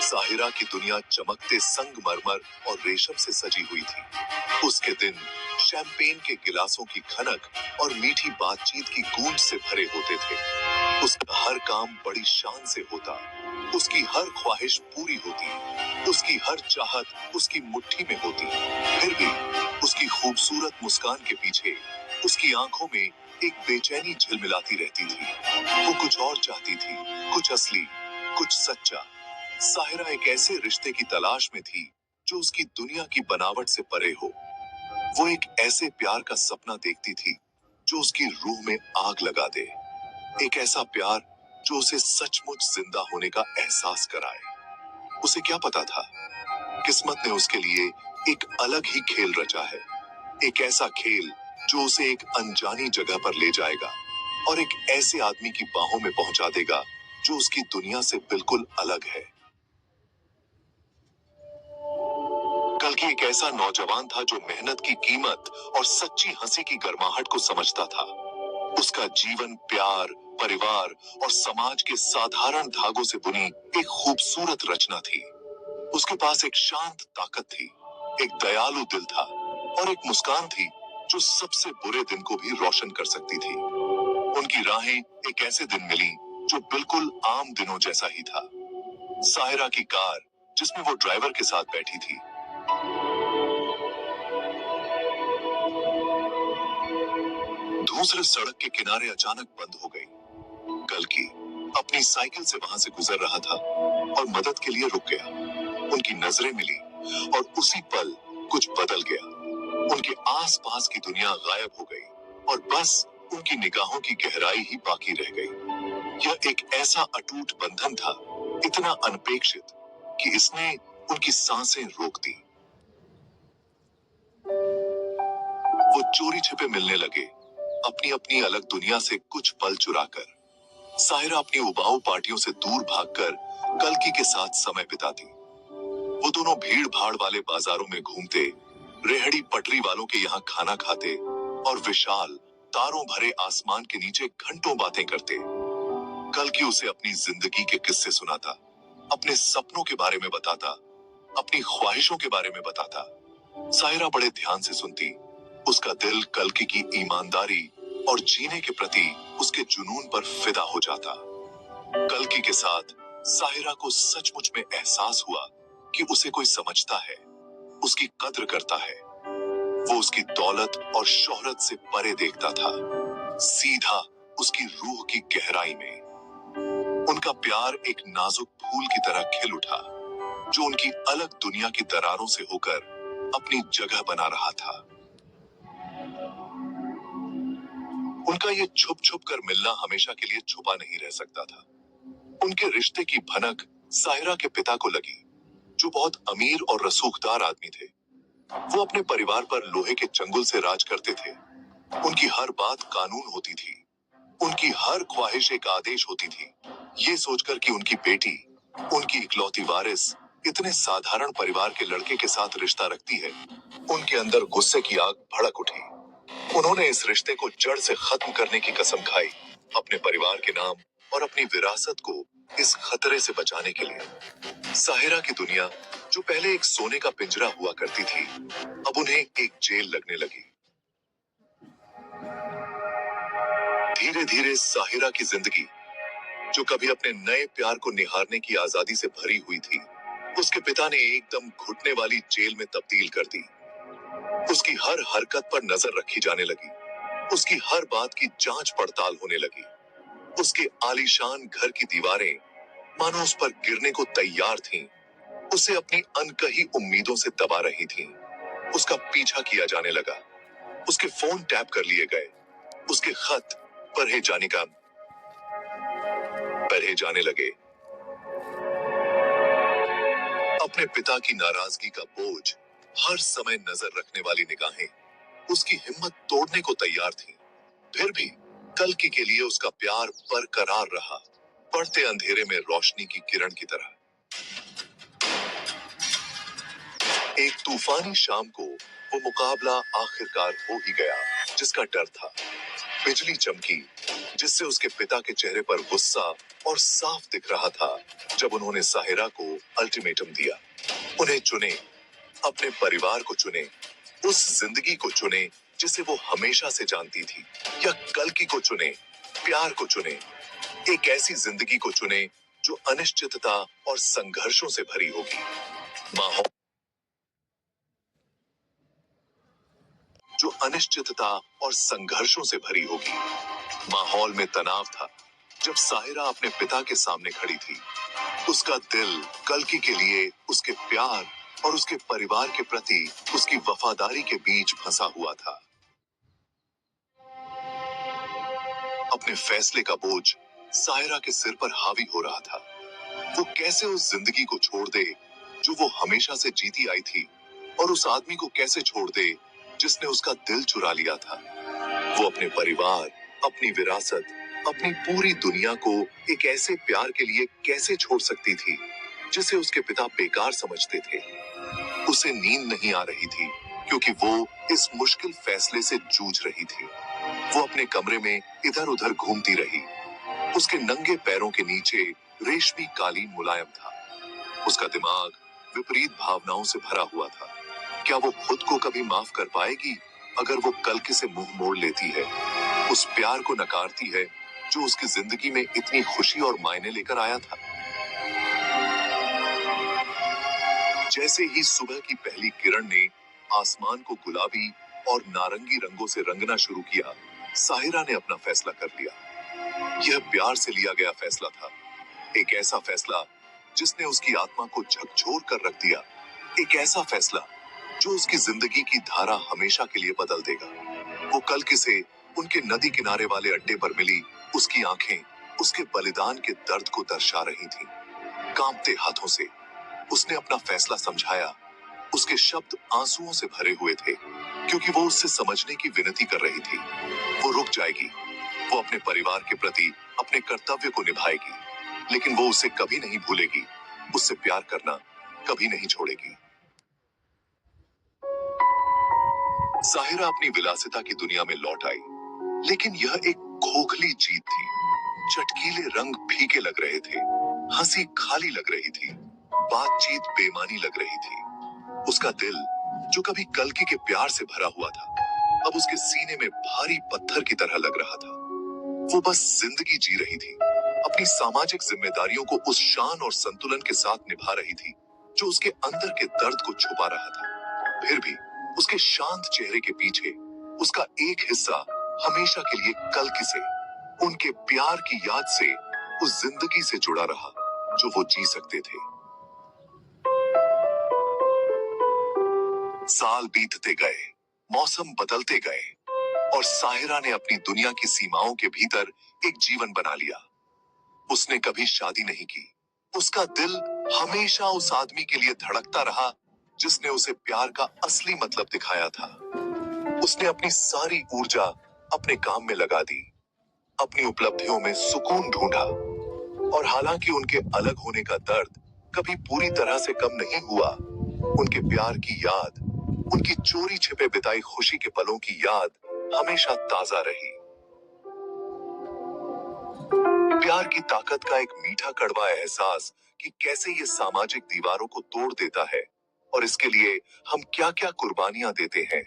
साहिरा की दुनिया चमकते संगमरमर और रेशम से सजी हुई थी। उसके दिन शैंपेन के गिलासों की खनक और मीठी बातचीत की गूंज से भरे होते थे। उसका हर काम बड़ी शान से होता, उसकी हर ख्वाहिश पूरी होती, उसकी हर चाहत उसकी मुट्ठी में होती। फिर भी उसकी खूबसूरत मुस्कान के पीछे उसकी आंखों में एक बेचैनी झिलमिलाती रहती थी। वो कुछ और चाहती थी, कुछ असली, कुछ सच्चा। साहिरा एक ऐसे रिश्ते की तलाश में थी जो उसकी दुनिया की बनावट से परे हो। वो एक ऐसे प्यार का सपना देखती थी जो उसकी रूह में आग लगा दे, एक ऐसा प्यार जो उसे सचमुच जिंदा होने का एहसास कराए। उसे क्या पता था, किस्मत ने उसके लिए एक अलग ही खेल रचा है, एक ऐसा खेल जो उसे एक अनजानी जगह पर ले जाएगा और एक ऐसे आदमी की बाहों में पहुंचा देगा जो उसकी दुनिया से बिल्कुल अलग है। कल की एक ऐसा नौजवान था जो मेहनत की कीमत और सच्ची हंसी की गर्माहट को समझता था। उसका जीवन प्यार, परिवार और समाज के साधारण धागों से बुनी एक खूबसूरत रचना थी। उसके पास एक शांत ताकत थी, एक दयालु दिल था और एक मुस्कान थी जो सबसे बुरे दिन को भी रोशन कर सकती थी। उनकी राहें एक ऐसे दिन मिली जो बिल्कुल आम दिनों जैसा ही था। साहिरा की कार, जिसमें वो ड्राइवर के साथ बैठी थी, दूसरे सड़क के किनारे अचानक बंद हो गई। कल्कि अपनी साइकिल से वहां से गुजर रहा था और मदद के लिए रुक गया। उनकी नजरें मिली और उसी पल कुछ बदल गया। उनके आसपास की दुनिया गायब हो गई और बस उनकी निगाहों की गहराई ही बाकी रह गई। यह एक ऐसा अटूट बंधन था, इतना अनपेक्षित कि इसने उनकी सांसें रोक दी। वो चोरी छिपे मिलने लगे, अपनी अपनी अलग दुनिया से कुछ पल चुराकर। साहिरा अपनी उबाऊ पार्टियों से दूर भागकर कल्कि के साथ समय बिताती। वो दोनों भीड़ भाड़ वाले बाजारों में घूमते, रेहड़ी पटरी वालों के यहाँ खाना खाते और विशाल तारों भरे आसमान के नीचे घंटों बातें करते। कल्कि उसे अपनी जिंदगी के किस्से सुनाता, अपने सपनों के बारे में बताता, अपनी ख्वाहिशों के बारे में बताता। साहिरा बड़े ध्यान से सुनती। उसका दिल कल्कि की ईमानदारी और जीने के प्रति उसके जुनून पर फिदा हो जाता। कल्कि के साथ साहिरा को सचमुच में एहसास हुआ कि उसे कोई समझता है, उसकी कद्र करता है। वो उसकी दौलत और शोहरत से परे देखता था, सीधा उसकी रूह की गहराई में। उनका प्यार एक नाजुक फूल की तरह खिल उठा, जो उनकी अलग दुनिया की दरारों से होकर अपनी जगह बना रहा था। उनका ये छुप छुप कर मिलना हमेशा के लिए छुपा नहीं रह सकता था। उनके रिश्ते की भनक साहिरा के पिता को लगी, जो बहुत अमीर और रसूखदार आदमी थे। वो अपने परिवार पर लोहे के चंगुल से राज करते थे। उनकी हर बात कानून होती थी, उनकी हर ख्वाहिश एक आदेश होती थी। ये सोचकर कि उनकी बेटी, उनकी इकलौती वारिस, इतने साधारण परिवार के लड़के के साथ रिश्ता रखती है, उनके अंदर गुस्से की आग भड़क उठी। उन्होंने इस रिश्ते को जड़ से खत्म करने की कसम खाई, अपने परिवार के नाम और अपनी विरासत को इस खतरे से बचाने के लिए। साहिरा की दुनिया, जो पहले एक सोने का पिंजरा हुआ करती थी, अब उन्हें एक जेल लगने लगी। धीरे धीरे साहिरा की जिंदगी, जो कभी अपने नए प्यार को निहारने की आजादी से भरी हुई थी, उसके पिता ने एकदम घुटने वाली जेल में तब्दील कर दी। उसकी हर हरकत पर नजर रखी जाने लगी, उसकी हर बात की जांच पड़ताल होने लगी। उसके आलीशान घर की दीवारें मानो उस पर गिरने को तैयार थीं। उसे अपनी अनकही उम्मीदों से दबा रही थीं। उसका पीछा किया जाने लगा, उसके फोन टैप कर लिए गए, उसके खत पढ़े जाने लगे। अपने पिता की नाराजगी का बोझ, हर समय नजर रखने वाली निगाहें उसकी हिम्मत तोड़ने को तैयार थीं। फिर भी कल्कि के लिए उसका प्यार बरकरार रहा, बढ़ते अंधेरे में रोशनी की किरण की तरह। एक तूफानी शाम को वो मुकाबला आखिरकार हो ही गया, जिसका डर था। बिजली चमकी, जिससे उसके पिता के चेहरे पर गुस्सा और साफ दिख रहा था जब उन्होंने साहिरा को अल्टीमेटम दिया। उन्हें चुने, अपने परिवार को चुने, उस जिंदगी को चुने जिसे वो हमेशा से जानती थी, या कल्कि को चुने, प्यार को चुने, एक ऐसी जिंदगी को चुने जो अनिश्चितता और संघर्षों से भरी होगी। माहौल जो अनिश्चितता और संघर्षों से भरी होगी। माहौल में तनाव था जब साहिरा अपने पिता के सामने खड़ी थी। उसका दिल कल्कि के लिए, उसके प्यार और उसके परिवार के प्रति उसकी वफादारी के बीच फंसा हुआ था। अपने फैसले का बोझ साहिरा के सिर पर हावी हो रहा था। वो कैसे उस जिंदगी को छोड़ दे जो वो हमेशा से जीती आई थी, और उस आदमी को कैसे छोड़ दे जिसने उसका दिल चुरा लिया था। वो अपने परिवार, अपनी विरासत, अपनी पूरी दुनिया को एक ऐसे प्यार के लिए कैसे छोड़ सकती थी जिसे उसके पिता बेकार समझते थे। उसे नींद नहीं आ रही थी क्योंकि वो इस मुश्किल फैसले से जूझ रही थी। वो अपने कमरे में इधर उधर घूमती रही। उसके नंगे पैरों के नीचे रेशमी कालीन मुलायम था। उसका दिमाग विपरीत भावनाओं से भरा हुआ था। क्या वो खुद को कभी माफ कर पाएगी अगर वो कल्कि से मुंह मोड़ लेती है, उस प्यार को नकारती है जो उसकी जिंदगी में इतनी खुशी और मायने लेकर आया था। जैसे ही सुबह की पहली किरण ने आसमान को गुलाबी और नारंगी रंगों से रंगना शुरू किया, साहिरा ने अपना फैसला कर लिया। यह प्यार से लिया गया फैसला था, एक ऐसा फैसला जिसने उसकी आत्मा को झकझोर कर रख दिया, एक ऐसा फैसला जो उसकी जिंदगी की धारा हमेशा के लिए बदल देगा। वो कल्कि से उनके नदी किनारे वाले अड्डे पर मिली। उसकी आंखें उसके बलिदान के दर्द को दर्शा रही थीं। कांपते हाथों से उसने अपना फैसला समझाया। उसके शब्द आंसुओं से भरे हुए थे क्योंकि वो उससे समझने की विनती कर रही थी। वो रुक जाएगी, वो अपने परिवार के प्रति अपने कर्तव्य को निभाएगी, लेकिन वो उसे कभी नहीं भूलेगी, उससे प्यार करना कभी नहीं छोड़ेगी। साहिरा अपनी विलासिता की दुनिया में लौट आई, लेकिन यह एक खोखली जीत थी। चटकीले रंग फीके लग रहे थे, हंसी खाली लग रही थी, बातचीत बेमानी लग रही थी। उसका दिल, जो कभी कल्कि के प्यार से भरा हुआ था, अब उसके सीने में भारी पत्थर की तरह लग रहा था। वो बस जिंदगी जी रही थी, अपनी सामाजिक जिम्मेदारियों को उस शान और संतुलन के साथ निभा रही थी जो उसके अंदर के दर्द को छुपा रहा था। फिर भी उसके शांत चेहरे के पीछे उसका एक हिस्सा हमेशा के लिए कल्कि से, उनके प्यार की याद से, उस जिंदगी से जुड़ा रहा जो वो जी सकते थे। साल बीतते गए, मौसम बदलते गए, और साहिरा ने अपनी दुनिया की सीमाओं के भीतर एक जीवन बना लिया। उसने कभी शादी नहीं की। उसका दिल हमेशा उस आदमी के लिए धड़कता रहा जिसने उसे प्यार का असली मतलब दिखाया था। उसने अपनी सारी ऊर्जा अपने काम में लगा दी, अपनी उपलब्धियों में सुकून ढूंढा, और हालांकि उनके अलग होने का दर्द कभी पूरी तरह से कम नहीं हुआ, उनके प्यार की याद, उनकी चोरी छिपे बिताई खुशी के पलों की याद हमेशा ताजा रही। प्यार की ताकत का एक मीठा कड़वा एहसास कि कैसे ये सामाजिक दीवारों को तोड़ देता है, और इसके लिए हम क्या क्या कुर्बानियां देते हैं।